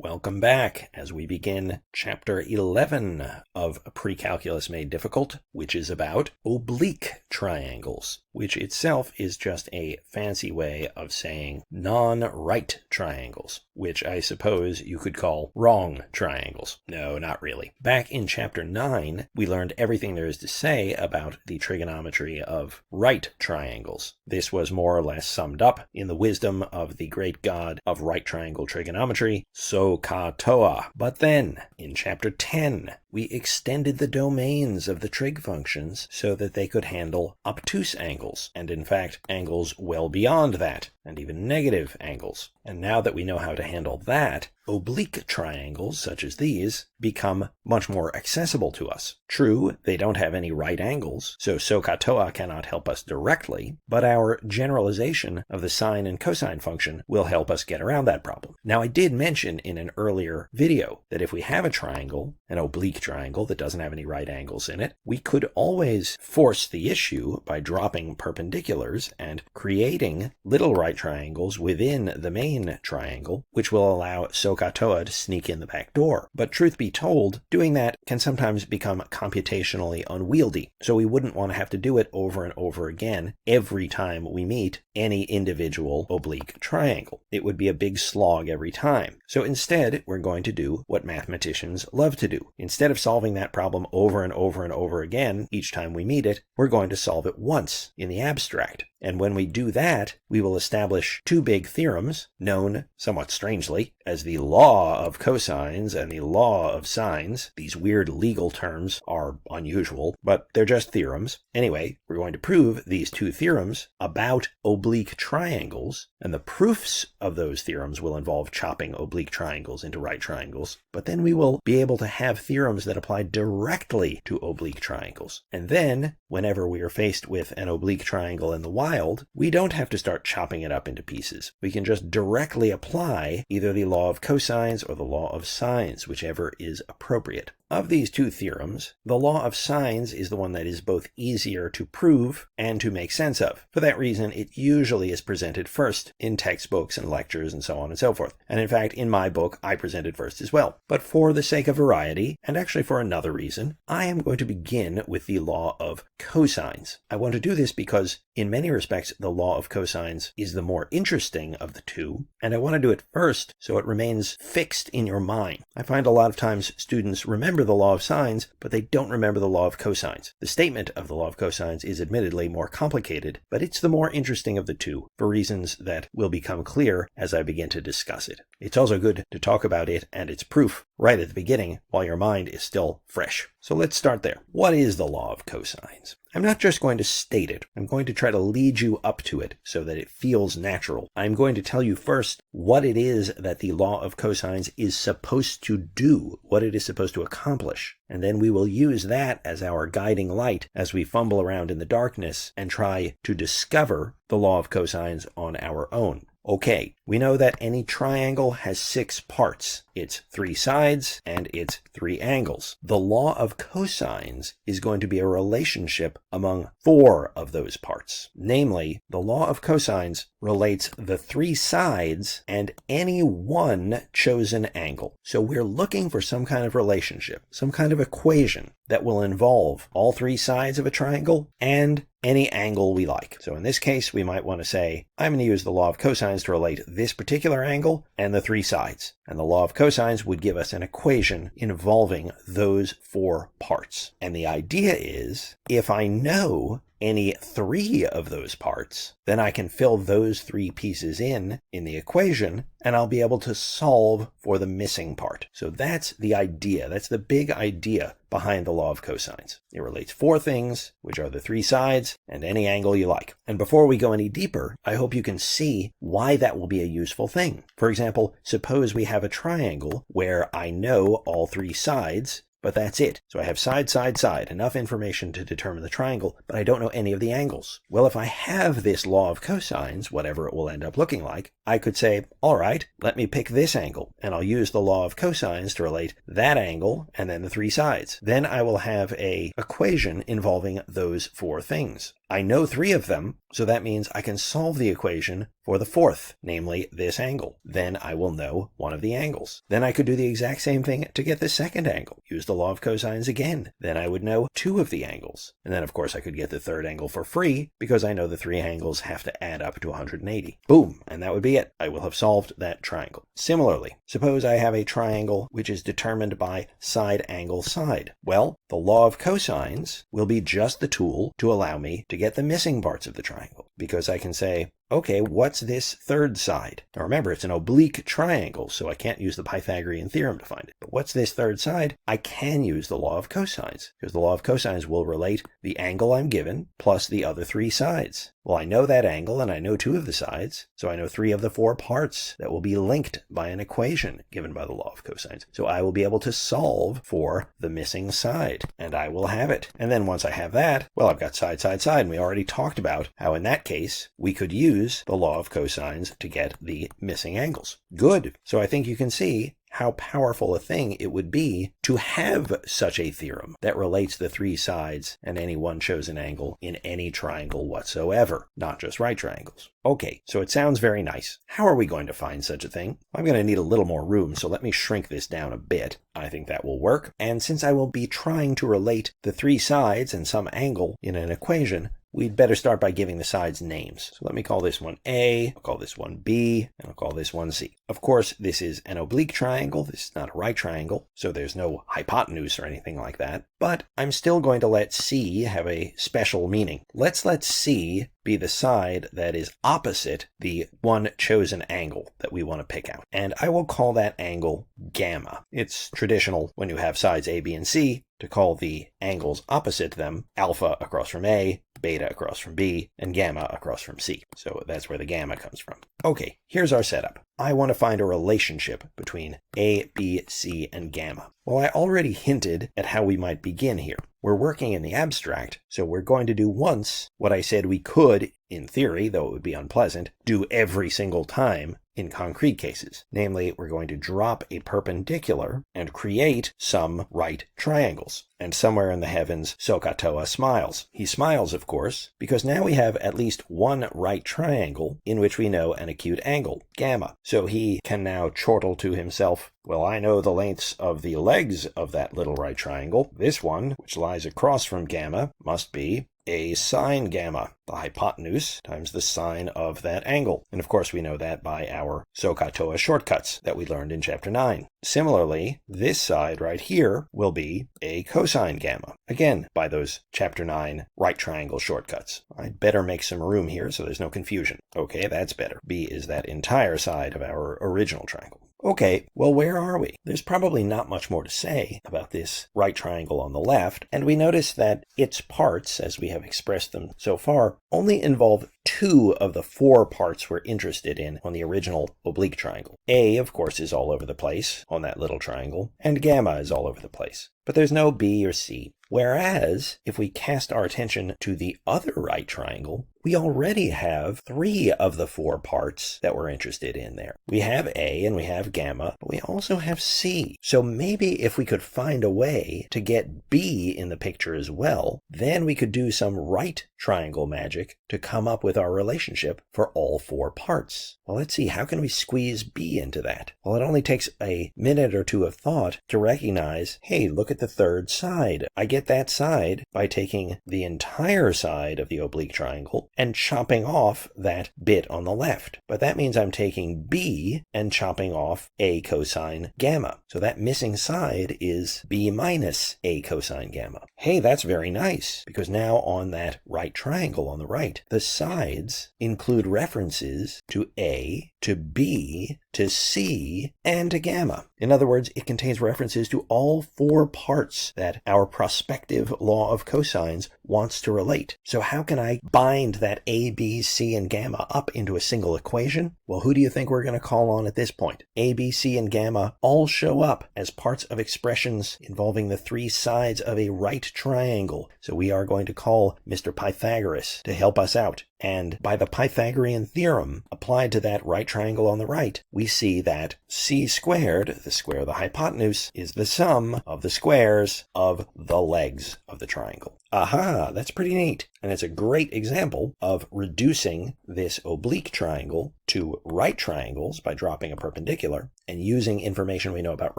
Welcome back as we begin Chapter 11 of Pre-Calculus Made Difficult, which is about oblique triangles, which itself is just a fancy way of saying non-right triangles, which I suppose you could call wrong triangles. No, not really. Back in Chapter 9, we learned everything there is to say about the trigonometry of right triangles. This was more or less summed up in the wisdom of the great god of right triangle trigonometry, 𝑤𝑜𝑟𝑑𝑠. But then, in Chapter 10, we extended the domains of the trig functions so that they could handle obtuse angles, and in fact, angles well beyond that, and even negative angles. And now that we know how to handle that, oblique triangles such as these become much more accessible to us. True, they don't have any right angles, so 𝑤𝑜𝑟𝑑𝑠 cannot help us directly, but our generalization of the sine and cosine function will help us get around that problem. Now, I did mention in an earlier video that if we have a triangle, an oblique triangle that doesn't have any right angles in it, we could always force the issue by dropping perpendiculars and creating little right triangles within the main triangle, which will allow 𝑤𝑜𝑟𝑑𝑠 to sneak in the back door. But truth be told, doing that can sometimes become computationally unwieldy, so we wouldn't want to have to do it over and over again every time we meet any individual oblique triangle. It would be a big slog every time. So instead, we're going to do what mathematicians love to do. Instead of solving that problem over and over and over again each time we meet it, we're going to solve it once in the abstract. And when we do that, we will establish two big theorems, known, somewhat strangely, as the law of cosines and the law of sines. These weird legal terms are unusual, but they're just theorems. Anyway, we're going to prove these two theorems about oblique triangles, and the proofs of those theorems will involve chopping oblique triangles into right triangles. But then we will be able to have theorems that apply directly to oblique triangles. And then, whenever we are faced with an oblique triangle in the wild, we don't have to start chopping it up into pieces. We can just directly apply either the law of cosines or the law of sines, whichever is appropriate. Of these two theorems, the law of sines is the one that is both easier to prove and to make sense of. For that reason, it usually is presented first in textbooks and lectures and so on and so forth. And in fact, in my book, I present it first as well. But for the sake of variety, and actually for another reason, I am going to begin with the law of cosines. I want to do this because, in many respects, the law of cosines is the more interesting of the two, and I want to do it first so it remains fixed in your mind. I find a lot of times students remember the law of sines, but they don't remember the law of cosines. The statement of the law of cosines is admittedly more complicated, but it's the more interesting of the two, for reasons that will become clear as I begin to discuss it. It's also good to talk about it and its proof right at the beginning while your mind is still fresh. So let's start there. What is the law of cosines? I'm not just going to state it. I'm going to try to lead you up to it so that it feels natural. I'm going to tell you first what it is that the law of cosines is supposed to do, what it is supposed to accomplish. And then we will use that as our guiding light as we fumble around in the darkness and try to discover the law of cosines on our own. Okay, we know that any triangle has 6 parts. It's 3 sides and it's 3 angles. The law of cosines is going to be a relationship among 4 of those parts. Namely, the law of cosines relates the 3 sides and any one chosen angle. So we're looking for some kind of relationship, some kind of equation that will involve all 3 sides of a triangle and any angle we like. So in this case, we might want to say, I'm going to use the law of cosines to relate this particular angle and the 3 sides. And the law of cosines would give us an equation involving those 4 parts. And the idea is, if I know any 3 of those parts, then I can fill those 3 pieces in the equation, and I'll be able to solve for the missing part. So that's the idea. That's the big idea behind the law of cosines. It relates 4 things, which are the 3 sides and any angle you like. And before we go any deeper, I hope you can see why that will be a useful thing. For example, suppose we have a triangle where I know all 3 sides, but that's it. So I have side, side, side, enough information to determine the triangle, but I don't know any of the angles. Well, if I have this law of cosines, whatever it will end up looking like, I could say, all right, let me pick this angle, and I'll use the law of cosines to relate that angle and then the 3 sides. Then I will have an equation involving those 4 things. I know 3 of them, so that means I can solve the equation for the 4th, namely this angle. Then I will know one of the angles. Then I could do the exact same thing to get the 2nd angle. Use the law of cosines again. Then I would know 2 of the angles. And then of course I could get the 3rd angle for free because I know the 3 angles have to add up to 180. Boom, and that would be it. I will have solved that triangle. Similarly, suppose I have a triangle which is determined by side angle side. Well, the law of cosines will be just the tool to allow me to get the missing parts of the triangle, because I can say, okay, what's this 3rd side? Now remember, it's an oblique triangle, so I can't use the Pythagorean theorem to find it. But what's this 3rd side? I can use the law of cosines, because the law of cosines will relate the angle I'm given plus the other 3 sides. Well, I know that angle and I know 2 of the sides, so I know 3 of the 4 parts that will be linked by an equation given by the law of cosines. So I will be able to solve for the missing side, and I will have it. And then once I have that, well, I've got side, side, side, and we already talked about how in that case we could use the law of cosines to get the missing angles. Good. So I think you can see how powerful a thing it would be to have such a theorem that relates the 3 sides and any one chosen angle in any triangle whatsoever, not just right triangles. Okay, so it sounds very nice. How are we going to find such a thing? I'm going to need a little more room, so let me shrink this down a bit. I think that will work. And since I will be trying to relate the 3 sides and some angle in an equation, we'd better start by giving the sides names. So let me call this one A, I'll call this one B, and I'll call this one C. Of course, this is an oblique triangle. This is not a right triangle, so there's no hypotenuse or anything like that. But I'm still going to let C have a special meaning. Let's let C be the side that is opposite the one chosen angle that we want to pick out. And I will call that angle gamma. It's traditional when you have sides A, B, and C to call the angles opposite them alpha across from A, beta across from B, and gamma across from C. So that's where the gamma comes from. Okay, here's our setup. I want to find a relationship between A, B, C, and gamma. Well, I already hinted at how we might begin here. We're working in the abstract, so we're going to do once what I said we could, in theory, though it would be unpleasant, do every single time in concrete cases. Namely, we're going to drop a perpendicular and create some right triangles. And somewhere in the heavens, 𝑠𝑘𝑎𝑡𝑜A smiles. He smiles, of course, because now we have at least one right triangle in which we know an acute angle, gamma. So he can now chortle to himself, well, I know the lengths of the legs of that little right triangle. This one, which lies across from gamma, must be a sine gamma, the hypotenuse times the sine of that angle. And of course we know that by our 𝑠𝑘𝑎𝑡𝑜A shortcuts that we learned in chapter 9. Similarly, this side right here will be a cosine gamma, again by those chapter 9 right triangle shortcuts. I'd better make some room here so there's no confusion. Okay, that's better. B is that entire side of our original triangle. Okay, well, where are we? There's probably not much more to say about this right triangle on the left, and we notice that its parts, as we have expressed them so far, only involve 2 of the 4 parts we're interested in on the original oblique triangle. A, of course, is all over the place on that little triangle, and gamma is all over the place. But there's no B or C. Whereas, if we cast our attention to the other right triangle, we already have 3 of the 4 parts that we're interested in there. We have A and we have gamma, but we also have C. So maybe if we could find a way to get B in the picture as well, then we could do some right triangle magic to come up with our relationship for all 4 parts. Well, let's see, how can we squeeze B into that? Well, it only takes a minute or 2 of thought to recognize, hey, look at the 3rd side. I get that side by taking the entire side of the oblique triangle and chopping off that bit on the left. But that means I'm taking B and chopping off A cosine gamma. So that missing side is B minus A cosine gamma. Hey, that's very nice, because now on that right triangle on the right, the sides include references to A, to B, to C, and to gamma. In other words, it contains references to all 4 parts that our prospective law of cosines wants to relate. So how can I bind that A, B, C, and gamma up into a single equation? Well, who do you think we're going to call on at this point? A, B, C, and gamma all show up as parts of expressions involving the 3 sides of a right triangle. So we are going to call Mr. Pythagoras to help us out. And by the Pythagorean theorem applied to that right triangle on the right, we see that c squared, the square of the hypotenuse, is the sum of the squares of the legs of the triangle. Aha, that's pretty neat. And it's a great example of reducing this oblique triangle to right triangles by dropping a perpendicular and using information we know about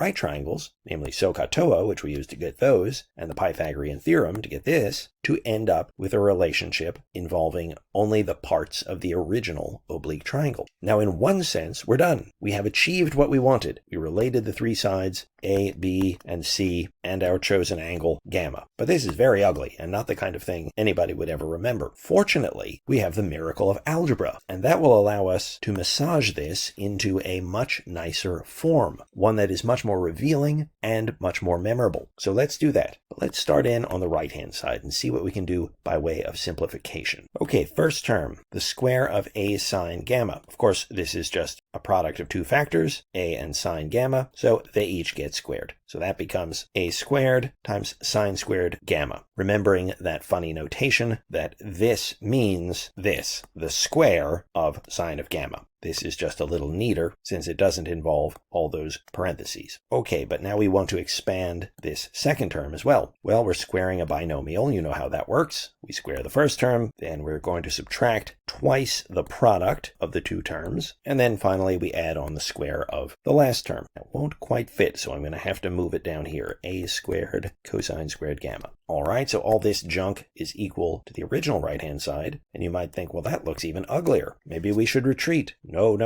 right triangles, namely SOHCAHTOA, which we use to get those, and the Pythagorean theorem to get this, to end up with a relationship involving only the parts of the original oblique triangle. Now, in one sense, we're done. We have achieved what we wanted. We related the three sides, A, B, and C, and our chosen angle, gamma. But this is very ugly and not the kind of thing anybody would ever remember. Fortunately, we have the miracle of algebra, and that will allow us to massage this into a much nicer form, one that is much more revealing and much more memorable. So let's do that. But let's start in on the right-hand side and see what we can do by way of simplification. Okay, first term, the square of A sine gamma. Of course, this is just a product of two factors, A and sine gamma, so they each get squared. So that becomes A squared times sine squared gamma. Remembering that funny notation that this means this, the square of sine of gamma. This is just a little neater since it doesn't involve all those parentheses. Okay, but now we want to expand this second term as well. Well, we're squaring a binomial. You know how that works. We square the first term, then we're going to subtract twice the product of the two terms, and then finally we add on the square of the last term. It won't quite fit, so I'm going to have to move it down here. A squared cosine squared gamma. All right, so all this junk is equal to the original right-hand side, and you might think, well, that looks even uglier. Maybe we should retreat. No,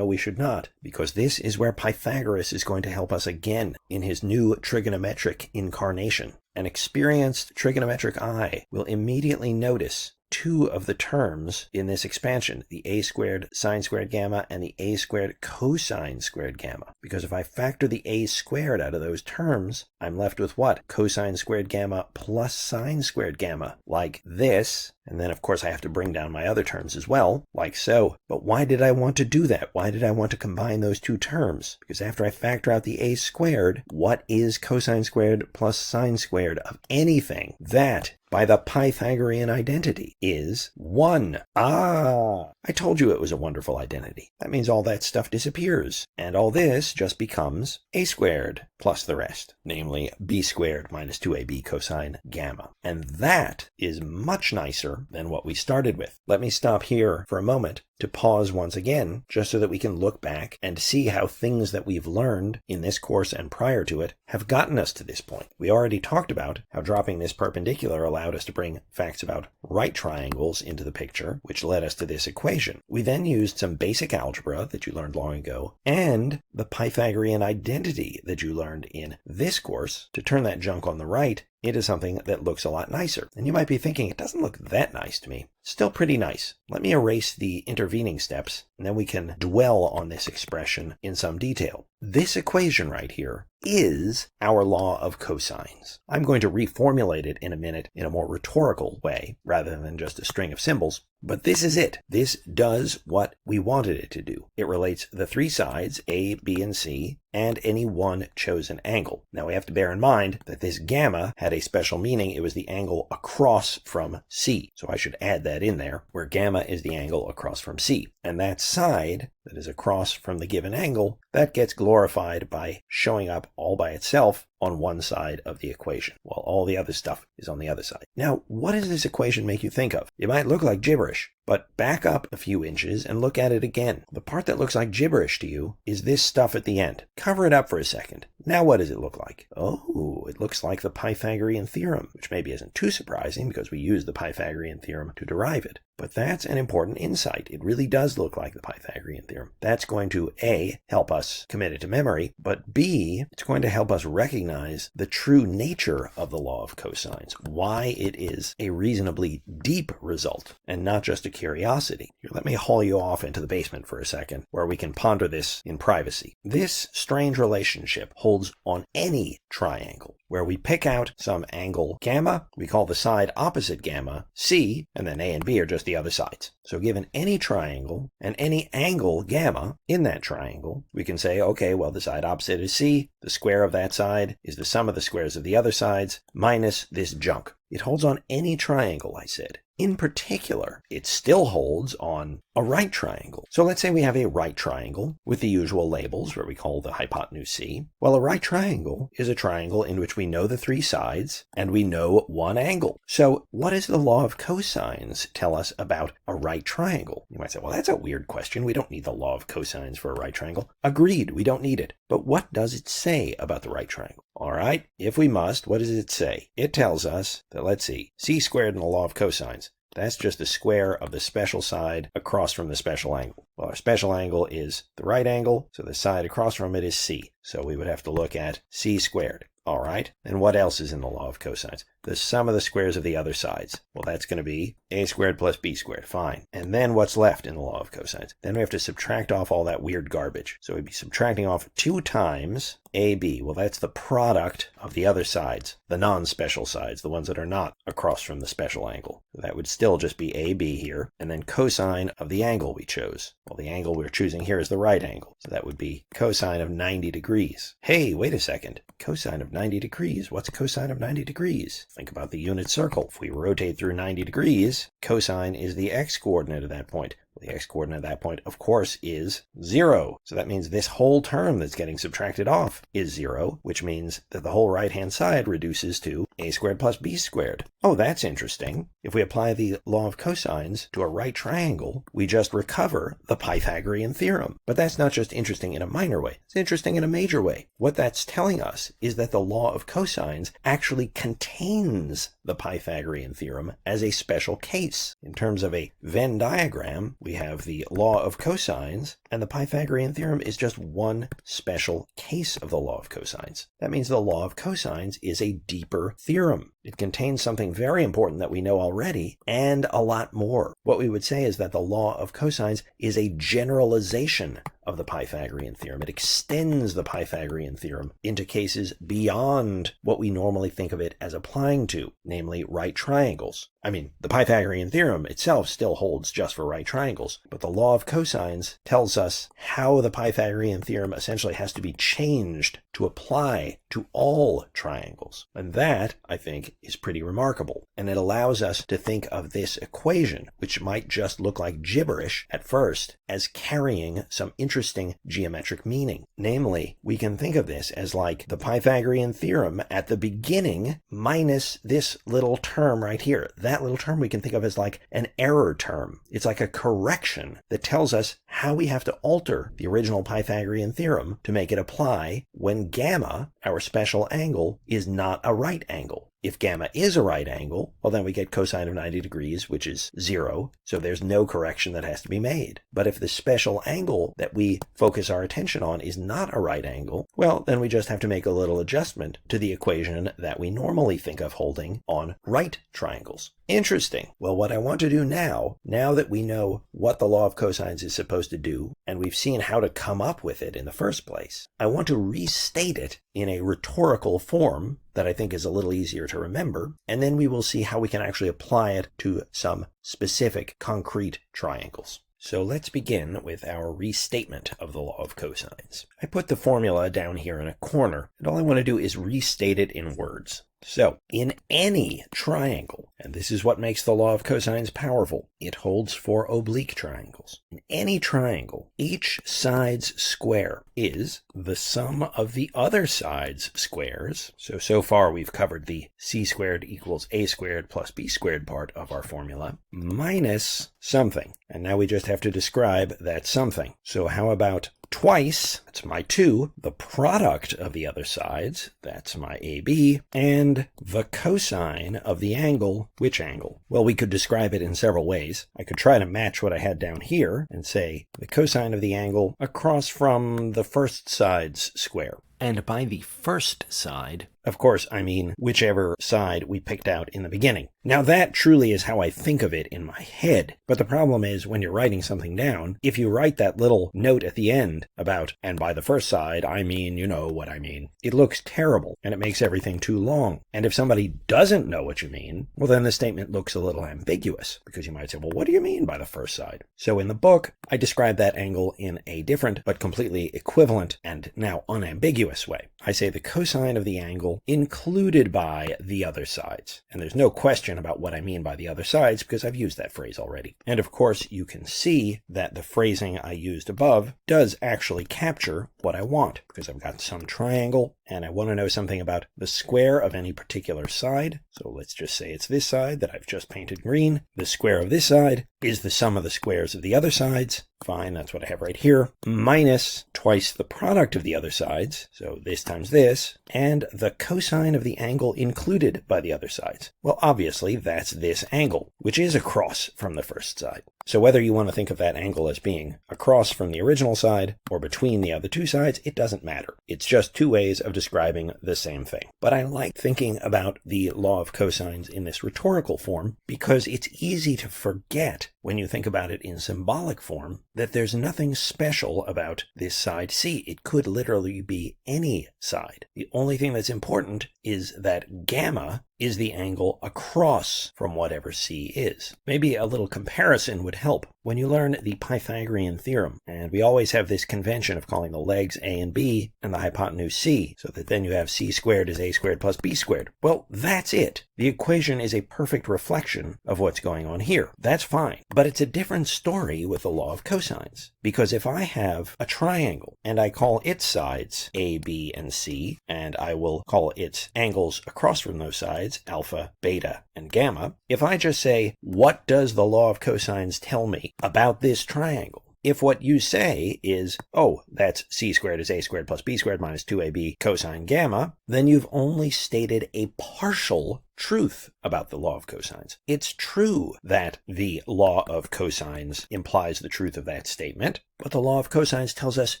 we should not, because this is where Pythagoras is going to help us again in his new trigonometric incarnation. An experienced trigonometric eye will immediately notice two of the terms in this expansion, the a squared sine squared gamma and the a squared cosine squared gamma. Because if I factor the a squared out of those terms, I'm left with what? Cosine squared gamma plus sine squared gamma, like this. And then, of course, I have to bring down my other terms as well, like so. But why did I want to do that? Why did I want to combine those two terms? Because after I factor out the a squared, what is cosine squared plus sine squared of anything? That, by the Pythagorean identity, is 1. Ah! I told you it was a wonderful identity. That means all that stuff disappears. And all this just becomes a squared plus the rest, namely b squared minus 2ab cosine gamma. And that is much nicer than what we started with. Let me stop here for a moment to pause once again, just so that we can look back and see how things that we've learned in this course and prior to it have gotten us to this point. We already talked about how dropping this perpendicular allowed us to bring facts about right triangles into the picture, which led us to this equation. We then used some basic algebra that you learned long ago, and the Pythagorean identity that you learned in this course to turn that junk on the right into something that looks a lot nicer. And you might be thinking, it doesn't look that nice to me. Still pretty nice. Let me erase the intervening steps, and then we can dwell on this expression in some detail. This equation right here is our law of cosines. I'm going to reformulate it in a minute in a more rhetorical way, rather than just a string of symbols. But this is it. This does what we wanted it to do. It relates the three sides, A, B, and C, and any one chosen angle. Now we have to bear in mind that this gamma had a special meaning. It was the angle across from C. So I should add that in there, where gamma is the angle across from C. And that side that is across from the given angle, that gets glorified by showing up all by itself on one side of the equation, while all the other stuff is on the other side. Now, what does this equation make you think of? It might look like gibberish, but back up a few inches and look at it again. The part that looks like gibberish to you is this stuff at the end. Cover it up for a second. Now what does it look like? Oh, it looks like the Pythagorean theorem, which maybe isn't too surprising because we use the Pythagorean theorem to derive it. But that's an important insight. It really does look like the Pythagorean theorem. That's going to A, help us commit it to memory, but B, it's going to help us recognize the true nature of the law of cosines, why it is a reasonably deep result and not just a curiosity. Here, let me haul you off into the basement for a second, where we can ponder this in privacy. This strange relationship holds on any triangle, where we pick out some angle gamma, we call the side opposite gamma C, and then A and B are just the other sides. So given any triangle and any angle gamma in that triangle, we can say, okay, well, the side opposite is C, the square of that side is the sum of the squares of the other sides minus this junk. It holds on any triangle, I said. In particular, it still holds on a right triangle. So let's say we have a right triangle with the usual labels where we call the hypotenuse C. Well, a right triangle is a triangle in which we know the three sides and we know one angle. So what does the law of cosines tell us about a right triangle? You might say, well, that's a weird question. We don't need the law of cosines for a right triangle. Agreed, we don't need it. But what does it say about the right triangle? All right, if we must, what does it say? It tells us that, let's see, c squared in the law of cosines. That's just the square of the special side across from the special angle. Well, our special angle is the right angle, so the side across from it is c. So we would have to look at c squared. All right, and what else is in the law of cosines? The sum of the squares of the other sides. Well, that's going to be a squared plus b squared. Fine. And then what's left in the law of cosines? Then we have to subtract off all that weird garbage. So we'd be subtracting off 2 times ab. Well, that's the product of the other sides, the non-special sides, the ones that are not across from the special angle. So that would still just be ab here, and then cosine of the angle we chose. Well, the angle we're choosing here is the right angle. So that would be cosine of 90 degrees. Hey, wait a second. Cosine of 90 degrees. What's cosine of 90 degrees? Think about the unit circle. If we rotate through 90 degrees, cosine is the x-coordinate at that point. Well, the x-coordinate at that point, of course, is 0. So that means this whole term that's getting subtracted off is 0, which means that the whole right-hand side reduces to a squared plus b squared. Oh, that's interesting. If we apply the law of cosines to a right triangle, we just recover the Pythagorean theorem. But that's not just interesting in a minor way. It's interesting in a major way. What that's telling us is that the law of cosines actually contains the Pythagorean theorem as a special case. In terms of a Venn diagram, we have the law of cosines, and the Pythagorean theorem is just one special case of the law of cosines. That means the law of cosines is a deeper theorem. It contains something very important that we know already, and a lot more. What we would say is that the law of cosines is a generalization of the Pythagorean theorem. It extends the Pythagorean theorem into cases beyond what we normally think of it as applying to, namely right triangles. I mean, the Pythagorean theorem itself still holds just for right triangles, but the law of cosines tells us how the Pythagorean theorem essentially has to be changed to apply to all triangles. And that, I think, is pretty remarkable. And it allows us to think of this equation, which might just look like gibberish at first, as carrying some interesting geometric meaning. Namely, we can think of this as like the Pythagorean theorem at the beginning minus this little term right here. That little term we can think of as like an error term. It's like a correction that tells us how we have to alter the original Pythagorean theorem to make it apply when gamma, our special angle, is not a right angle. If gamma is a right angle, well, then we get cosine of 90 degrees, which is 0, so there's no correction that has to be made. But if the special angle that we focus our attention on is not a right angle, well, then we just have to make a little adjustment to the equation that we normally think of holding on right triangles. Interesting. Well, what I want to do now that we know what the law of cosines is supposed to do, and we've seen how to come up with it in the first place, I want to restate it in a rhetorical form that I think is a little easier to remember, and then we will see how we can actually apply it to some specific concrete triangles. So let's begin with our restatement of the law of cosines. I put the formula down here in a corner, and all I want to do is restate it in words. So, in any triangle, and this is what makes the law of cosines powerful, it holds for oblique triangles. In any triangle, each side's square is the sum of the other side's squares. So far we've covered the c squared equals a squared plus b squared part of our formula, minus something. And now we just have to describe that something. So how about twice, that's my 2, the product of the other sides, that's my AB, and the cosine of the angle, which angle? Well, we could describe it in several ways. I could try to match what I had down here and say the cosine of the angle across from the first side's square. And by the first side, of course, I mean whichever side we picked out in the beginning. Now that truly is how I think of it in my head. But the problem is when you're writing something down, if you write that little note at the end about, and by the first side, I mean, you know what I mean, it looks terrible and it makes everything too long. And if somebody doesn't know what you mean, well then the statement looks a little ambiguous because you might say, well, what do you mean by the first side? So in the book, I describe that angle in a different but completely equivalent and now unambiguous way. I say the cosine of the angle angle included by the other sides. And there's no question about what I mean by the other sides because I've used that phrase already. And of course, you can see that the phrasing I used above does actually capture what I want, because I've got some triangle and I want to know something about the square of any particular side. So let's just say it's this side that I've just painted green. The square of this side is the sum of the squares of the other sides. Fine, that's what I have right here, minus twice the product of the other sides, so this times this, and the cosine of the angle included by the other sides. Well, obviously, that's this angle, which is across from the first side. So whether you want to think of that angle as being across from the original side or between the other two sides, it doesn't matter. It's just two ways of describing the same thing. But I like thinking about the law of cosines in this rhetorical form because it's easy to forget when you think about it in symbolic form that there's nothing special about this side C. It could literally be any side. The only thing that's important is that gamma is the angle across from whatever C is. Maybe a little comparison would help. When you learn the Pythagorean theorem, and we always have this convention of calling the legs A and B and the hypotenuse C, so that then you have C squared is A squared plus B squared. Well, that's it. The equation is a perfect reflection of what's going on here. That's fine. But it's a different story with the law of cosines. Because if I have a triangle and I call its sides A, B, and C, and I will call its angles across from those sides alpha, beta, and gamma, if I just say, what does the law of cosines tell me about this triangle? If what you say is, oh, that's C squared is A squared plus B squared minus 2AB cosine gamma, then you've only stated a partial truth about the law of cosines. It's true that the law of cosines implies the truth of that statement, but the law of cosines tells us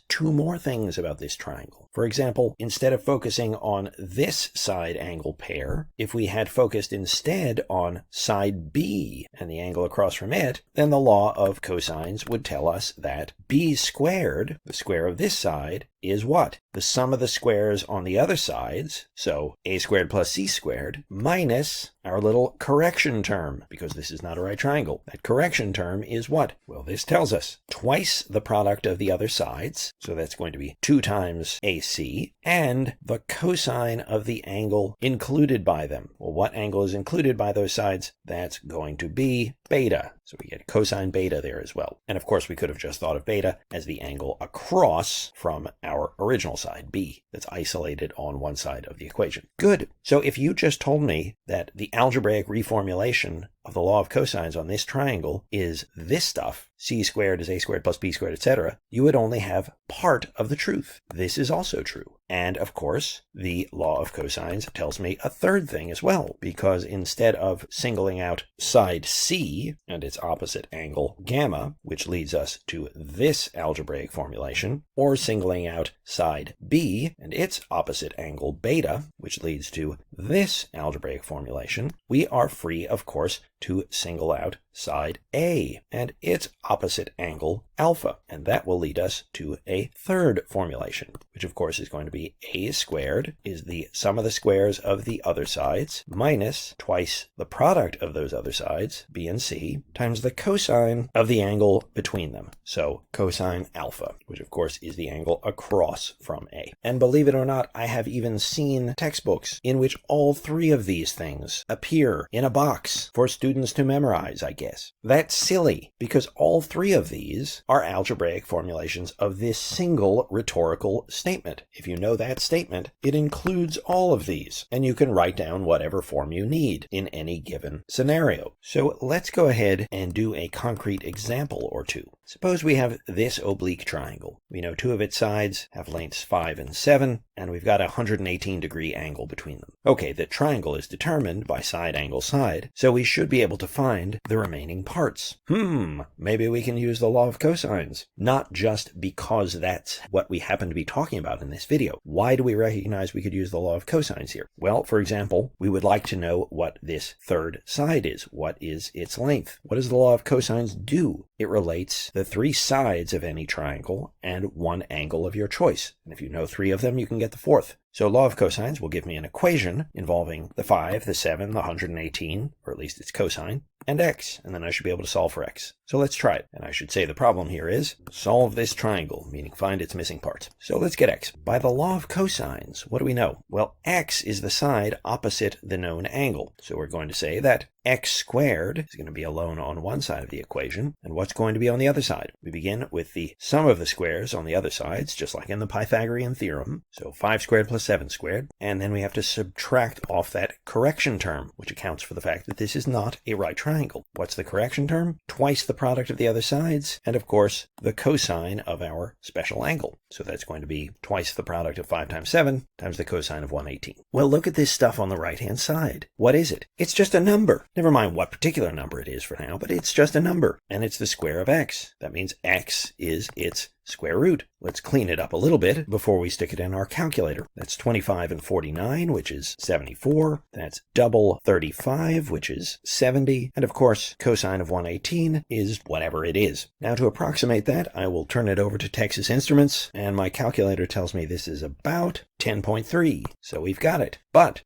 two more things about this triangle. For example, instead of focusing on this side angle pair, if we had focused instead on side B and the angle across from it, then the law of cosines would tell us that B squared, the square of this side, is what? The sum of the squares on the other sides, so A squared plus C squared, minus our little correction term, because this is not a right triangle. That correction term is what? Well, this tells us twice the product of the other sides, so that's going to be 2 times AC, and the cosine of the angle included by them. Well, what angle is included by those sides? That's going to be beta. So we get cosine beta there as well. And of course, we could have just thought of beta as the angle across from our original side, B, that's isolated on one side of the equation. Good. So if you just told me that the algebraic reformulation of the law of cosines on this triangle is this stuff, C squared is A squared plus B squared, etc., you would only have part of the truth. This is also true. And of course, the law of cosines tells me a third thing as well, because instead of singling out side C and its opposite angle gamma, which leads us to this algebraic formulation, or singling out side B and its opposite angle beta, which leads to this algebraic formulation, we are free, of course, to single out side A and its opposite angle alpha, and that will lead us to a third formulation, which of course is going to be A squared is the sum of the squares of the other sides minus twice the product of those other sides, B and C, times the cosine of the angle between them, so cosine alpha, which of course is the angle across from A. And believe it or not, I have even seen textbooks in which all three of these things appear in a box for students to memorize, I guess. That's silly, because all three of these are algebraic formulations of this single rhetorical statement. If you know that statement, it includes all of these, and you can write down whatever form you need in any given scenario. So let's go ahead and do a concrete example or two. Suppose we have this oblique triangle. We know 2 of its sides have lengths 5 and 7, and we've got a 118-degree angle between them. Okay, the triangle is determined by side angle side, so we should be able to find the remaining parts. Maybe we can use the law of cosines. Not just because that's what we happen to be talking about in this video. Why do we recognize we could use the law of cosines here? Well, for example, we would like to know what this third side is. What is its length? What does the law of cosines do? It relates the 3 sides of any triangle and 1 angle of your choice. And if you know 3 of them, you can get the 4th. So law of cosines will give me an equation involving the 5, the 7, the 118, or at least its cosine, and x, and then I should be able to solve for x. So let's try it. And I should say the problem here is solve this triangle, meaning find its missing parts. So let's get x. By the law of cosines, what do we know? Well, x is the side opposite the known angle. So we're going to say that x squared is going to be alone on one side of the equation, and what's going to be on the other side? We begin with the sum of the squares on the other sides, just like in the Pythagorean theorem. So 5 squared plus 7 squared, and then we have to subtract off that correction term, which accounts for the fact that this is not a right triangle. What's the correction term? Twice the product of the other sides, and of course, the cosine of our special angle. So that's going to be twice the product of 5 times 7 times the cosine of 118. Well, look at this stuff on the right-hand side. What is it? It's just a number. Never mind what particular number it is for now, but it's just a number, and it's the square of x. That means x is its square root. Let's clean it up a little bit before we stick it in our calculator. That's 25 and 49, which is 74. That's double 35, which is 70. And of course, cosine of 118 is whatever it is. Now to approximate that, I will turn it over to Texas Instruments, and my calculator tells me this is about 10.3. So we've got it. But,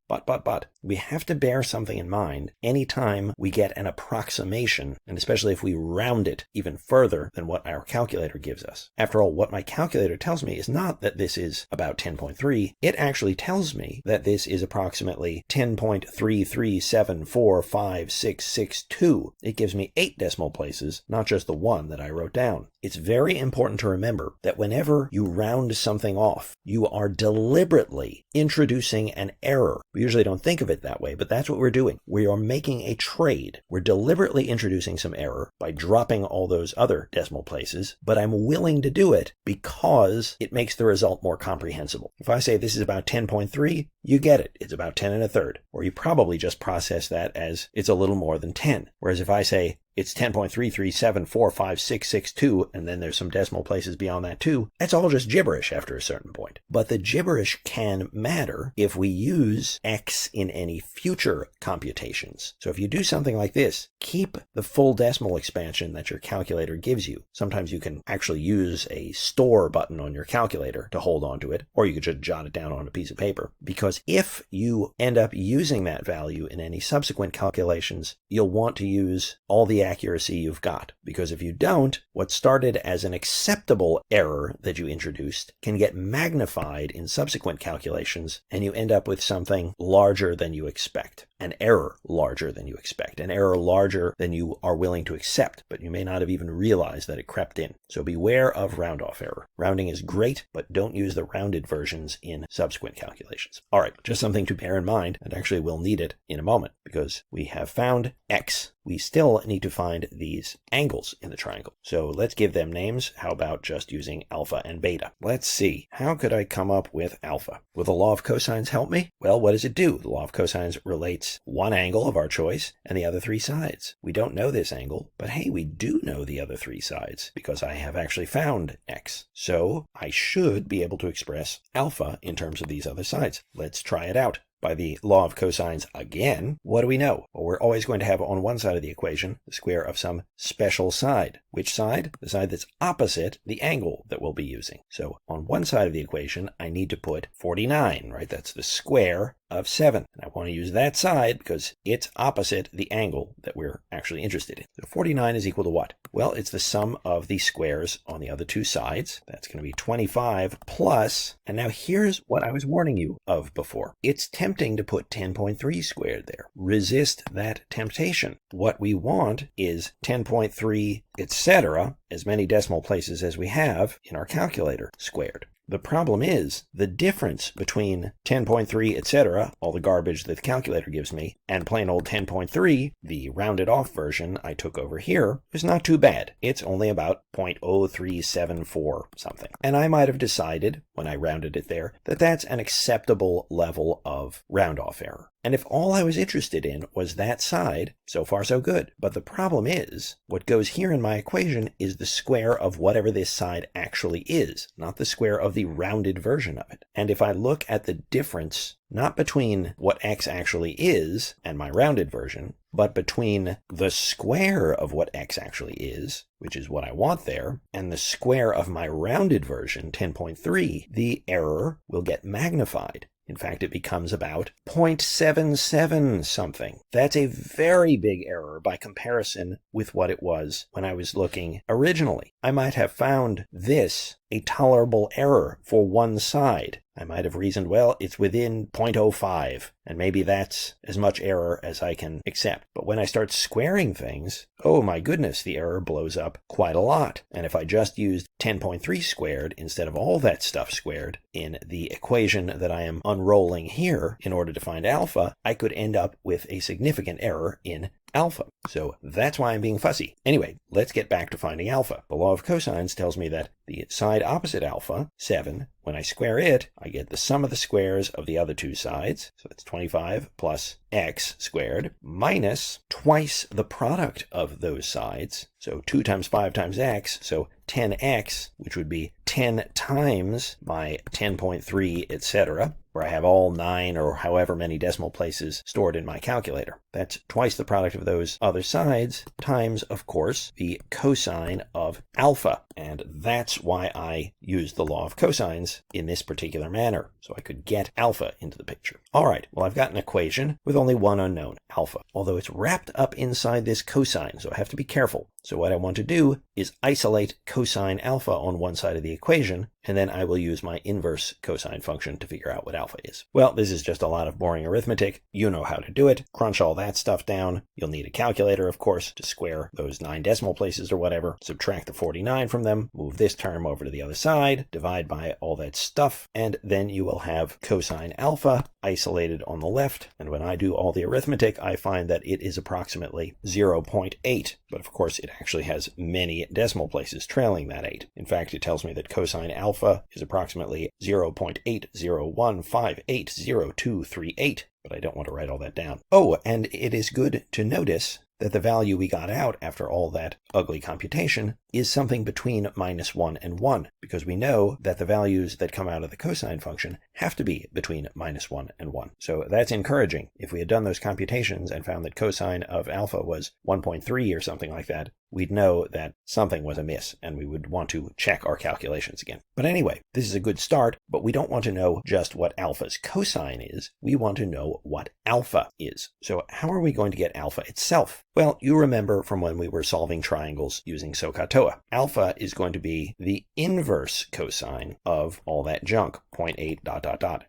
we have to bear something in mind anytime we get an approximation, and especially if we round it even further than what our calculator gives us. After all, what my calculator tells me is not that this is about 10.3. It actually tells me that this is approximately 10.337456662. It gives me 8 decimal places, not just the one that I wrote down. It's very important to remember that whenever you round something off, you are deliberately introducing an error. We usually don't think of it that way, but that's what we're doing. We are making a trade. We're deliberately introducing some error by dropping all those other decimal places, but I'm willing to do it because it makes the result more comprehensible. If I say this is about 10.3, you get it. It's about 10 1/3. Or you probably just process that as it's a little more than 10. Whereas if I say it's 10.337456662, and then there's some decimal places beyond that too, that's all just gibberish after a certain point. But the gibberish can matter if we use x in any future computations. So if you do something like this, keep the full decimal expansion that your calculator gives you. Sometimes you can actually use a store button on your calculator to hold on to it, or you could just jot it down on a piece of paper. Because if you end up using that value in any subsequent calculations, you'll want to use all the accuracy you've got. Because if you don't, what started as an acceptable error that you introduced can get magnified in subsequent calculations, and you end up with something larger than you expect. An error larger than you expect. An error larger than you are willing to accept, but you may not have even realized that it crept in. So beware of round-off error. Rounding is great, but don't use the rounded versions in subsequent calculations. All right, just something to bear in mind, and actually we'll need it in a moment, because we have found x. We still need to find these angles in the triangle. So let's give them names. How about just using alpha and beta? Let's see. How could I come up with alpha? Will the law of cosines help me? Well, what does it do? The law of cosines relates one angle of our choice and the other 3 sides. We don't know this angle, but hey, we do know the other 3 sides because I have actually found x. So I should be able to express alpha in terms of these other sides. Let's try it out. By the law of cosines again, what do we know? Well, we're always going to have on one side of the equation the square of some special side. Which side? The side that's opposite the angle that we'll be using. So on one side of the equation, I need to put 49, right? That's the square of 7. And I want to use that side because it's opposite the angle that we're actually interested in. So 49 is equal to what? Well, it's the sum of the squares on the other 2 sides. That's going to be 25 plus, and now here's what I was warning you of before. It's tempting to put 10.3 squared there. Resist that temptation. What we want is 10.3, etc., as many decimal places as we have in our calculator, squared. The problem is the difference between 10.3, etc., all the garbage that the calculator gives me, and plain old 10.3, the rounded off version I took over here, is not too bad. It's only about 0.0374 something. And I might have decided, when I rounded it there, that that's an acceptable level of round off error. And if all I was interested in was that side, so far so good. But the problem is, what goes here in my equation is the square of whatever this side actually is, not the square of the rounded version of it. And if I look at the difference, not between what x actually is and my rounded version, but between the square of what x actually is, which is what I want there, and the square of my rounded version, 10.3, the error will get magnified. In fact, it becomes about 0.77 something. That's a very big error by comparison with what it was when I was looking originally. I might have found this a tolerable error for one side. I might have reasoned, well, it's within 0.05, and maybe that's as much error as I can accept. But when I start squaring things, oh my goodness, the error blows up quite a lot. And if I just used 10.3 squared instead of all that stuff squared in the equation that I am unrolling here in order to find alpha, I could end up with a significant error in alpha. So that's why I'm being fussy. Anyway, let's get back to finding alpha. The law of cosines tells me that the side opposite alpha, 7, when I square it, I get the sum of the squares of the other two sides. So that's 25 plus x squared minus twice the product of those sides. So 2 times 5 times x, so 10x, which would be 10 times my 10.3, etc., where I have all 9 or however many decimal places stored in my calculator. That's twice the product of those other sides times, of course, the cosine of alpha. And that's why I used the law of cosines in this particular manner, so I could get alpha into the picture. All right, well, I've got an equation with only one unknown, alpha, although it's wrapped up inside this cosine, so I have to be careful. So what I want to do is isolate cosine alpha on one side of the equation, and then I will use my inverse cosine function to figure out what alpha is. Well, this is just a lot of boring arithmetic. You know how to do it. Crunch all that stuff down. You'll need a calculator, of course, to square those 9 decimal places or whatever. Subtract the 49 from them, move this term over to the other side, divide by all that stuff, and then you will have cosine alpha isolated on the left. And when I do all the arithmetic, I find that it is approximately 0.8. But of course, it actually has many decimal places trailing that 8. In fact, it tells me that cosine alpha is approximately 0.801580238, but I don't want to write all that down. Oh, and it is good to notice that the value we got out after all that ugly computation is something between -1 and 1, because we know that the values that come out of the cosine function have to be between -1 and 1. So that's encouraging. If we had done those computations and found that cosine of alpha was 1.3 or something like that, we'd know that something was amiss, and we would want to check our calculations again. But anyway, this is a good start, but we don't want to know just what alpha's cosine is. We want to know what alpha is. So how are we going to get alpha itself? Well, you remember from when we were solving triangles using SOHCAHTOA. Alpha is going to be the inverse cosine of all that junk, 0.8 ...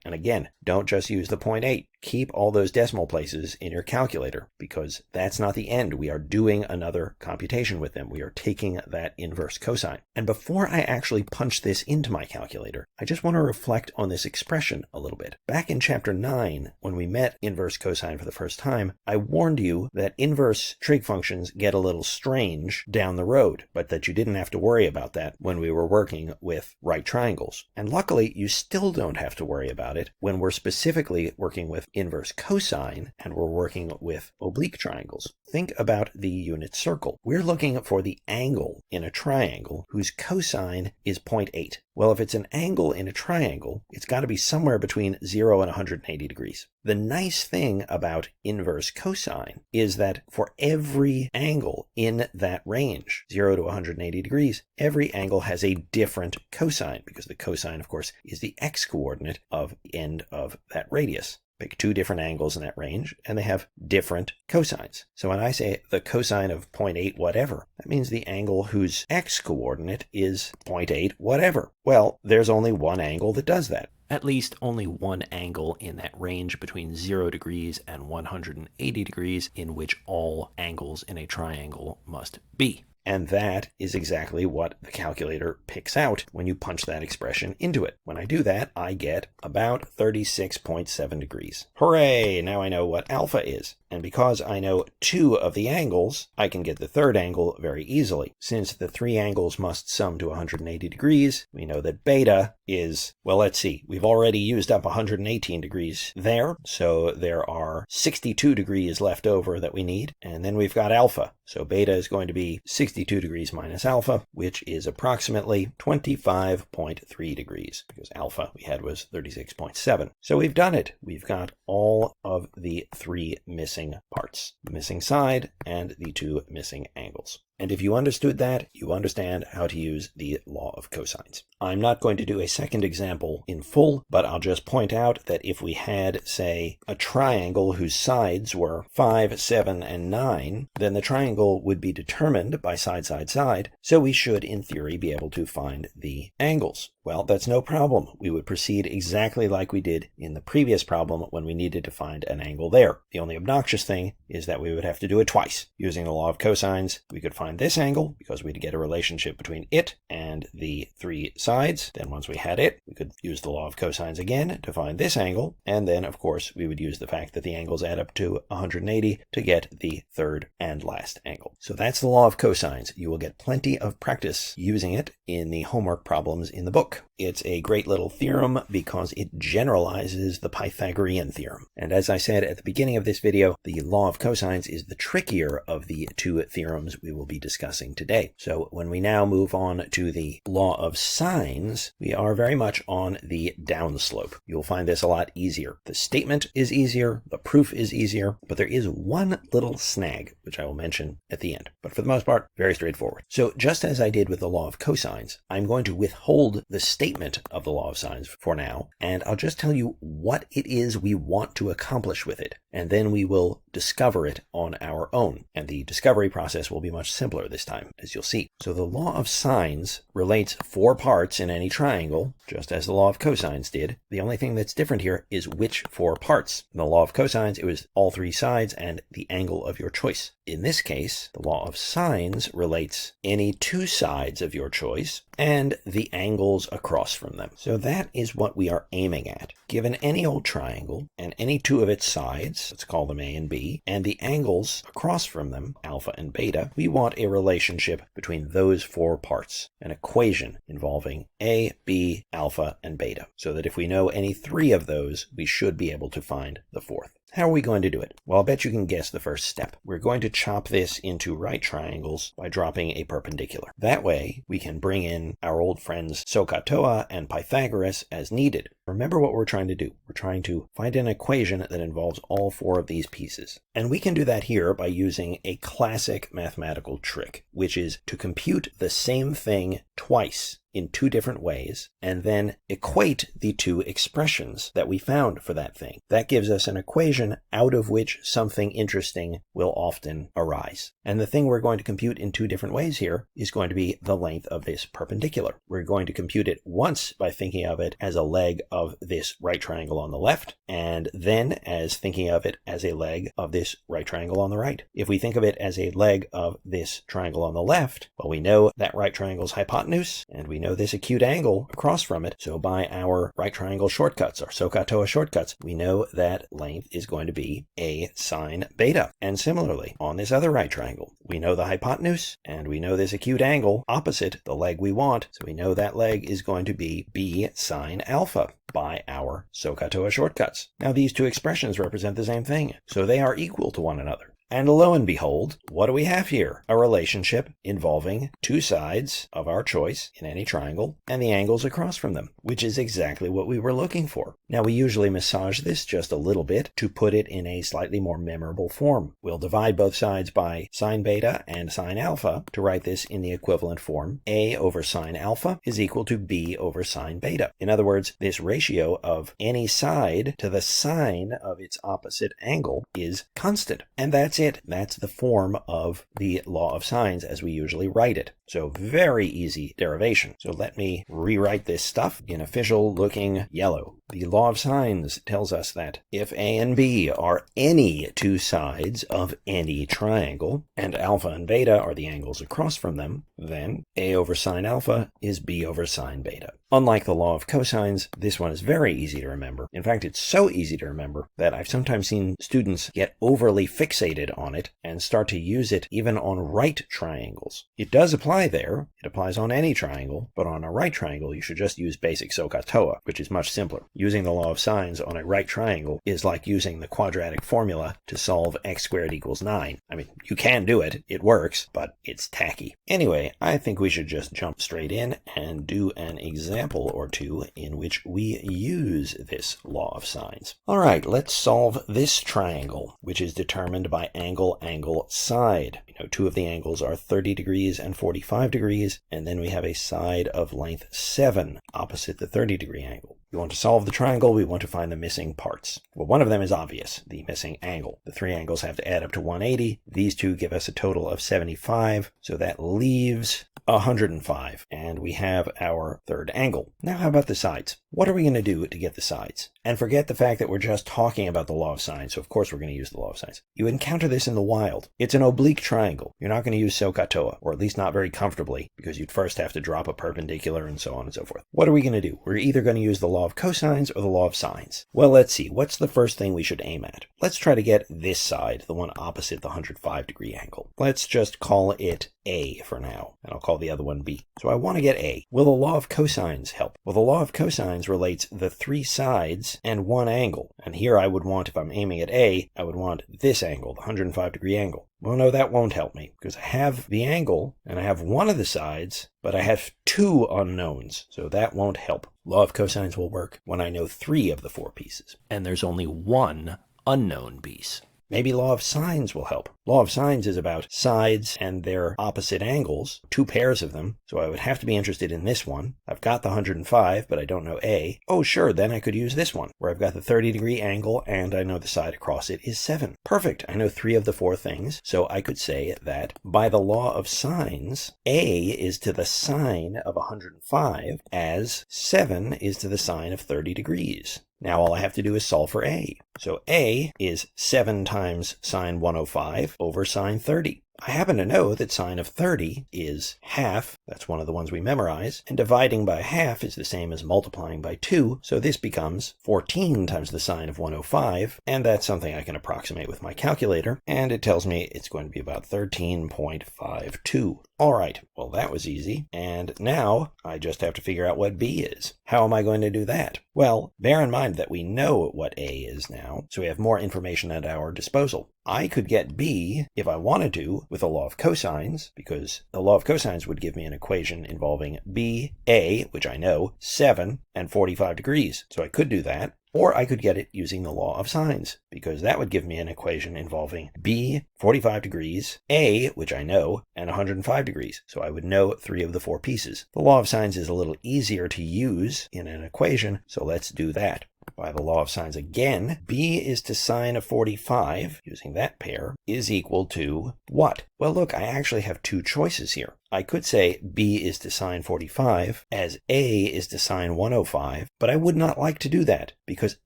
And again, don't just use the 0.8. Keep all those decimal places in your calculator, because that's not the end. We are doing another computation with them. We are taking that inverse cosine. And before I actually punch this into my calculator, I just want to reflect on this expression a little bit. Back in chapter 9, when we met inverse cosine for the first time, I warned you that inverse trig functions get a little strange down the road, but that you didn't have to worry about that when we were working with right triangles. And luckily, you still don't have to worry about it when we're specifically working with inverse cosine and we're working with oblique triangles. Think about the unit circle. We're looking for the angle in a triangle whose cosine is 0.8. Well, if it's an angle in a triangle, it's got to be somewhere between 0 and 180 degrees. The nice thing about inverse cosine is that for every angle in that range, 0 to 180 degrees, every angle has a different cosine, because the cosine, of course, is the x-coordinate of the end of that radius. Pick 2 different angles in that range, and they have different cosines. So when I say the cosine of 0.8 whatever, that means the angle whose x-coordinate is 0.8 whatever. Well, there's only one angle that does that. At least only one angle in that range between 0 degrees and 180 degrees in which all angles in a triangle must be. And that is exactly what the calculator picks out when you punch that expression into it. When I do that, I get about 36.7 degrees. Hooray! Now I know what alpha is. And because I know 2 of the angles, I can get the third angle very easily. Since the 3 angles must sum to 180 degrees, we know that beta is, well, let's see, we've already used up 118 degrees there, so there are 62 degrees left over that we need, and then we've got alpha. So beta is going to be 62 degrees minus alpha, which is approximately 25.3 degrees, because alpha we had was 36.7. So we've done it. We've got all of the 3 missing parts, the missing side and the 2 missing angles. And if you understood that, you understand how to use the law of cosines. I'm not going to do a second example in full, but I'll just point out that if we had, say, a triangle whose sides were 5, 7, and 9, then the triangle would be determined by side, side, side, so we should, in theory, be able to find the angles. Well, that's no problem. We would proceed exactly like we did in the previous problem when we needed to find an angle there. The only obnoxious thing is that we would have to do it twice. Using the law of cosines, we could find this angle because we'd get a relationship between it and the three sides. Then once we had it, we could use the law of cosines again to find this angle. And then, of course, we would use the fact that the angles add up to 180 to get the third and last angle. So that's the law of cosines. You will get plenty of practice using it in the homework problems in the book. It's a great little theorem because it generalizes the Pythagorean theorem. And as I said at the beginning of this video, the law of cosines is the trickier of the two theorems we will be discussing today. So when we now move on to the law of sines, we are very much on the downslope. You'll find this a lot easier. The statement is easier, the proof is easier, but there is one little snag, which I will mention at the end. But for the most part, very straightforward. So just as I did with the law of cosines, I'm going to withhold the statement of the law of sines for now, and I'll just tell you what it is we want to accomplish with it, and then we will discover it on our own. And the discovery process will be much simpler this time, as you'll see. So the law of sines relates four parts in any triangle, just as the law of cosines did. The only thing that's different here is which four parts. In the law of cosines, it was all three sides and the angle of your choice. In this case, the law of sines relates any two sides of your choice and the angles across from them. So that is what we are aiming at. Given any old triangle and any two of its sides, let's call them A and B, and the angles across from them, alpha and beta, we want a relationship between those four parts, an equation involving A, B, alpha, and beta, so that if we know any three of those, we should be able to find the fourth. How are we going to do it? Well, I'll bet you can guess the first step. We're going to chop this into right triangles by dropping a perpendicular. That way, we can bring in our old friends 𝑠𝑘𝑎𝑡𝑢𝑎 and Pythagoras as needed. Remember what we're trying to do. We're trying to find an equation that involves all four of these pieces. And we can do that here by using a classic mathematical trick, which is to compute the same thing twice in two different ways, and then equate the two expressions that we found for that thing. That gives us an equation out of which something interesting will often arise. And the thing we're going to compute in two different ways here is going to be the length of this perpendicular. We're going to compute it once by thinking of it as a leg of this right triangle on the left, and then as thinking of it as a leg of this right triangle on the right. If we think of it as a leg of this triangle on the left, well, we know that right triangle's hypotenuse, and we know this acute angle across from it. So by our right triangle shortcuts, our 𝑠𝑘𝑎𝑡𝑢𝑎 shortcuts, we know that length is going to be A sine beta. And similarly, on this other right triangle, we know the hypotenuse, and we know this acute angle opposite the leg we want. So we know that leg is going to be B sine alpha by our 𝑠𝑘𝑎𝑡𝑢𝑎 shortcuts. Now these two expressions represent the same thing, so they are equal to one another. And lo and behold, what do we have here? A relationship involving two sides of our choice in any triangle and the angles across from them, which is exactly what we were looking for. Now we usually massage this just a little bit to put it in a slightly more memorable form. We'll divide both sides by sine beta and sine alpha to write this in the equivalent form. A over sine alpha is equal to B over sine beta. In other words, this ratio of any side to the sine of its opposite angle is constant. And that's it. That's the form of the law of sines as we usually write it. So very easy derivation. So let me rewrite this stuff in official looking yellow. The law of sines tells us that if A and B are any two sides of any triangle, and alpha and beta are the angles across from them, then A over sine alpha is B over sine beta. Unlike the law of cosines, this one is very easy to remember. In fact, it's so easy to remember that I've sometimes seen students get overly fixated on it and start to use it even on right triangles. It does apply there. It applies on any triangle, but on a right triangle, you should just use basic 𝑠𝑘𝑎𝑡𝑢𝑎, which is much simpler. Using the law of sines on a right triangle is like using the quadratic formula to solve x squared equals 9. I mean, you can do it. It works, but it's tacky. Anyway, I think we should just jump straight in and do an example or two in which we use this law of sines. All right, let's solve this triangle, which is determined by angle, angle, side. We know two of the angles are 30 degrees and 45 degrees, and then we have a side of length 7 opposite the 30-degree angle. We want to solve the triangle, we want to find the missing parts. Well, one of them is obvious, the missing angle. The three angles have to add up to 180. These two give us a total of 75, so that leaves 105, and we have our third angle. Now how about the sides? What are we going to do to get the sides? And forget the fact that we're just talking about the law of sines, so of course we're going to use the law of sines. You encounter this in the wild. It's an oblique triangle. You're not going to use 𝑠𝑢𝑙𝑢𝑠, or at least not very comfortably, because you'd first have to drop a perpendicular and so on and so forth. What are we going to do? We're either going to use the law of cosines or the law of sines. Well, let's see. What's the first thing we should aim at? Let's try to get this side, the one opposite the 105-degree angle. Let's just call it A for now, and I'll call the other one B. So I want to get A. Will the law of cosines help? Well, the law of cosines relates the three sides and one angle. And here I would want, if I'm aiming at A, I would want this angle, the 105-degree angle. Well, no, that won't help me, because I have the angle, and I have one of the sides, but I have two unknowns, so that won't help. Law of cosines will work when I know 3 of the 4 pieces, and there's only one unknown piece. Maybe law of sines will help. Law of sines is about sides and their opposite angles, 2 pairs of them, so I would have to be interested in this one. I've got the 105, but I don't know A. Oh, sure, then I could use this one, where I've got the 30-degree angle, and I know the side across it is 7. Perfect, I know 3 of the 4 things, so I could say that by the law of sines, A is to the sine of 105, as 7 is to the sine of 30 degrees. Now all I have to do is solve for A. So A is 7 times sine 105 over sine 30. I happen to know that sine of 30 is half, that's one of the ones we memorize, and dividing by half is the same as multiplying by 2, so this becomes 14 times the sine of 105, and that's something I can approximate with my calculator, and it tells me it's going to be about 13.52. Alright, well that was easy, and now I just have to figure out what B is. How am I going to do that? Well, bear in mind that we know what A is now, so we have more information at our disposal. I could get B, if I wanted to, with the law of cosines, because the law of cosines would give me an equation involving B, A, which I know, 7, and 45 degrees. So I could do that. Or I could get it using the law of sines, because that would give me an equation involving B, 45 degrees, A, which I know, and 105 degrees. So I would know 3 of the 4 pieces. The law of sines is a little easier to use in an equation, so let's do that. By the law of sines again, B is to sine of 45, using that pair, is equal to what? Well, look, I actually have 2 choices here. I could say B is to sine 45 as A is to sine 105, but I would not like to do that because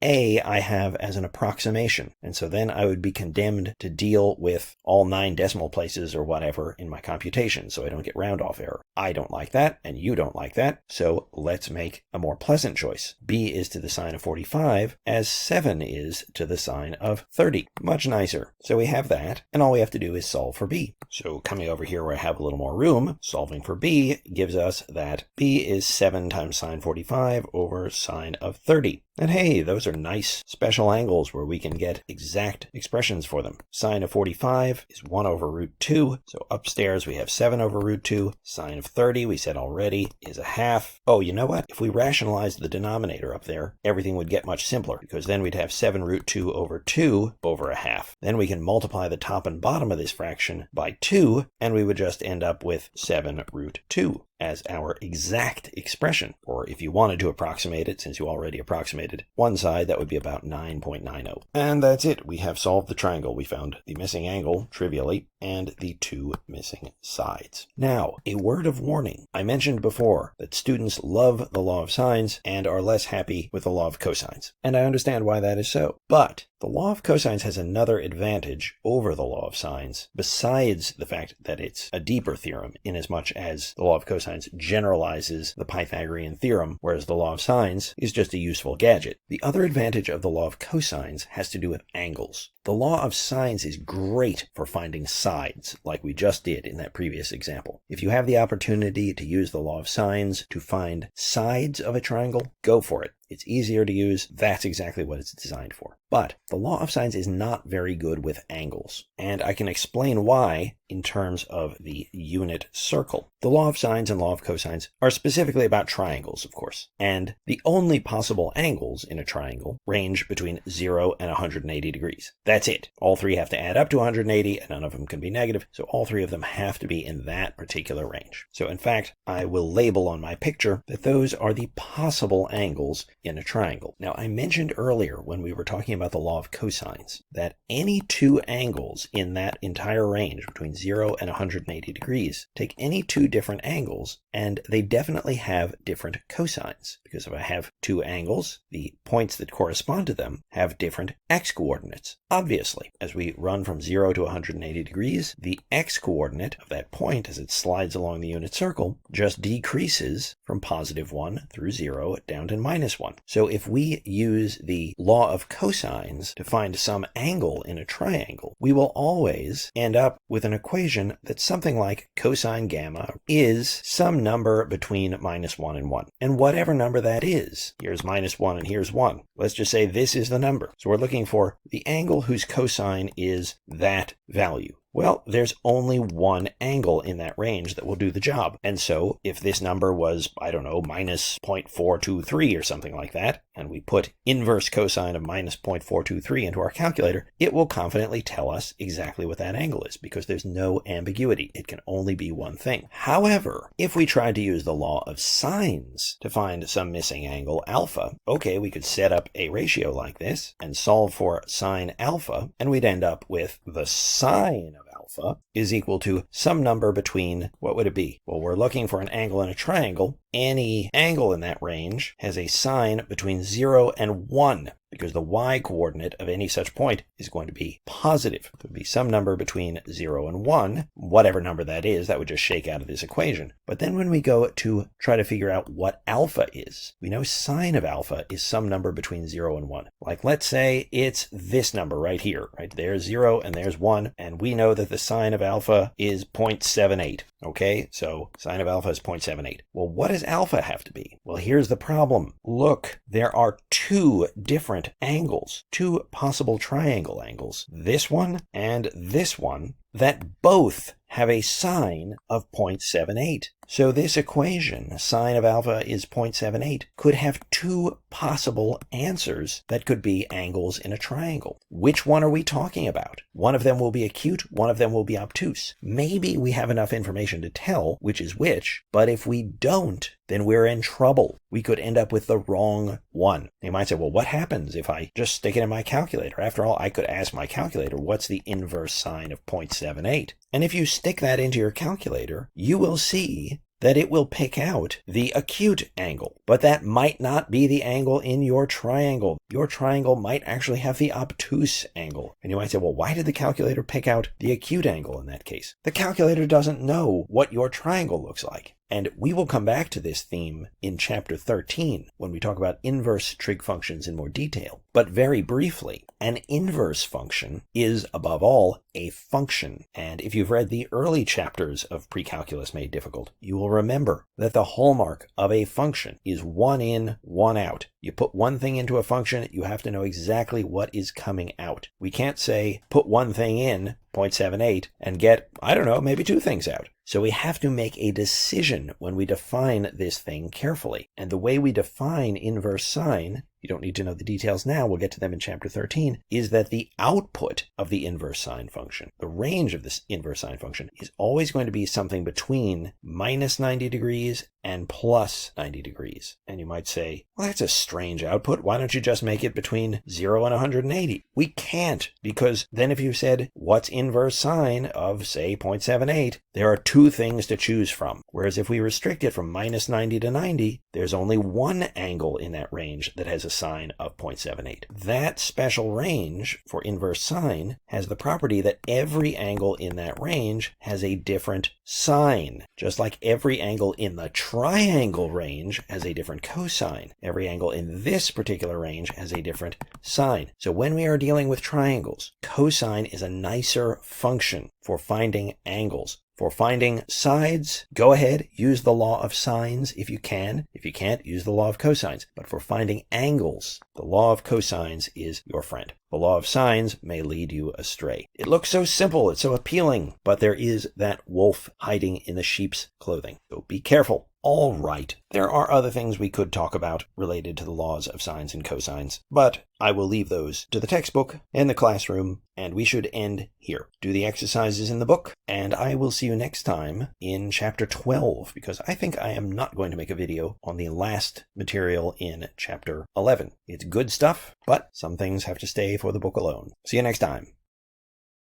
A I have as an approximation, and so then I would be condemned to deal with all 9 decimal places or whatever in my computation, so I don't get round off error. I don't like that, and you don't like that, so let's make a more pleasant choice. B is to the sine of 45 as 7 is to the sine of 30. Much nicer. So we have that, and all we have to do is solve for B. So coming over here where I have a little more room, solving for B gives us that B is 7 times sine 45 over sine of 30. And hey, those are nice special angles where we can get exact expressions for them. Sine of 45 is 1 over root 2. So upstairs we have 7 over root 2. Sine of 30, we said already, is a half. Oh, you know what? If we rationalize the denominator up there, everything would get much simpler, because then we'd have 7 root 2 over a half. Then we can multiply the top and bottom of this fraction by 2, and we would just end up with 7 root 2 as our exact expression. Or if you wanted to approximate it, since you already approximated one side, that would be about 9.90. And that's it. We have solved the triangle. We found the missing angle, trivially, and the 2 missing sides. Now, a word of warning. I mentioned before that students love the law of sines and are less happy with the law of cosines. And I understand why that is so. But the law of cosines has another advantage over the law of sines, besides the fact that it's a deeper theorem, inasmuch as the law of cosines generalizes the Pythagorean theorem, whereas the law of sines is just a useful gadget. The other advantage of the law of cosines has to do with angles. The law of sines is great for finding sides, like we just did in that previous example. If you have the opportunity to use the law of sines to find sides of a triangle, go for it. It's easier to use. That's exactly what it's designed for. But the law of sines is not very good with angles. And I can explain why in terms of the unit circle. The law of sines and law of cosines are specifically about triangles, of course. And the only possible angles in a triangle range between 0 and 180 degrees. That's it. All three have to add up to 180, and none of them can be negative. So all three of them have to be in that particular range. So in fact, I will label on my picture that those are the possible angles in a triangle. Now, I mentioned earlier when we were talking about the law of cosines that any two angles in that entire range between 0 and 180 degrees take any two different angles, and they definitely have different cosines. Because if I have two angles, the points that correspond to them have different x-coordinates. Obviously, as we run from 0 to 180 degrees, the x-coordinate of that point as it slides along the unit circle just decreases from +1 through 0 down to -1. So if we use the law of cosines to find some angle in a triangle, we will always end up with an equation that's something like cosine gamma is some number between -1 and 1. And whatever number that is, here's -1 and here's 1. Let's just say this is the number. So we're looking for the angle whose cosine is that value. Well, there's only one angle in that range that will do the job. And so if this number was, I don't know, -0.423 or something like that, and we put inverse cosine of -0.423 into our calculator, it will confidently tell us exactly what that angle is because there's no ambiguity. It can only be one thing. However, if we tried to use the law of sines to find some missing angle alpha, okay, we could set up a ratio like this and solve for sine alpha, and we'd end up with the sine of alpha is equal to some number between, what would it be? Well, we're looking for an angle in a triangle. Any angle in that range has a sine between 0 and 1 because the y-coordinate of any such point is going to be positive. It would be some number between 0 and 1, whatever number that is, that would just shake out of this equation. But then when we go to try to figure out what alpha is, we know sine of alpha is some number between 0 and 1. Like, let's say it's this number right here, right? There's 0 and there's 1, and we know that the sine of alpha is 0.78. Okay, so sine of alpha is 0.78. Well, what does alpha have to be? Well, here's the problem. Look, there are two different angles, two possible triangle angles, this one and this one, that both have a sine of 0.78. So this equation, sine of alpha is 0.78, could have two possible answers that could be angles in a triangle. Which one are we talking about? One of them will be acute, one of them will be obtuse. Maybe we have enough information to tell which is which, but if we don't, then we're in trouble. We could end up with the wrong one. You might say, well, what happens if I just stick it in my calculator? After all, I could ask my calculator, what's the inverse sine of 0.78? And if you stick that into your calculator, you will see that it will pick out the acute angle. But that might not be the angle in your triangle. Your triangle might actually have the obtuse angle. And you might say, well, why did the calculator pick out the acute angle in that case? The calculator doesn't know what your triangle looks like. And we will come back to this theme in chapter 13 when we talk about inverse trig functions in more detail. But very briefly, an inverse function is, above all, a function. And if you've read the early chapters of Pre-Calculus Made Difficult, you will remember that the hallmark of a function is one in, one out. You put one thing into a function, you have to know exactly what is coming out. We can't say, put one thing in, 0.78, and get, I don't know, maybe two things out. So we have to make a decision when we define this thing carefully. And the way we define inverse sine, you don't need to know the details now, we'll get to them in chapter 13, is that the output of the inverse sine function, the range of this inverse sine function, is always going to be something between -90 degrees and +90 degrees. And you might say, well, that's a strange output. Why don't you just make it between 0 and 180? We can't, because then if you said, what's inverse sine of, say, 0.78, there are two things to choose from. Whereas if we restrict it from -90 to 90, there's only one angle in that range that has a sine of 0.78. That special range for inverse sine has the property that every angle in that range has a different sine, just like every angle in the triangle range has a different cosine. Every angle in this particular range has a different sine. So when we are dealing with triangles, cosine is a nicer function for finding angles. For finding sides, go ahead, use the law of sines if you can. If you can't, use the law of cosines. But for finding angles, the law of cosines is your friend. The law of sines may lead you astray. It looks so simple, it's so appealing, but there is that wolf hiding in the sheep's clothing. So be careful. All right, there are other things we could talk about related to the laws of sines and cosines, but I will leave those to the textbook and the classroom, and we should end here. Do the exercises in the book, and I will see you next time in chapter 12, because I think I am not going to make a video on the last material in chapter 11. It's good stuff, but some things have to stay for the book alone. See you next time.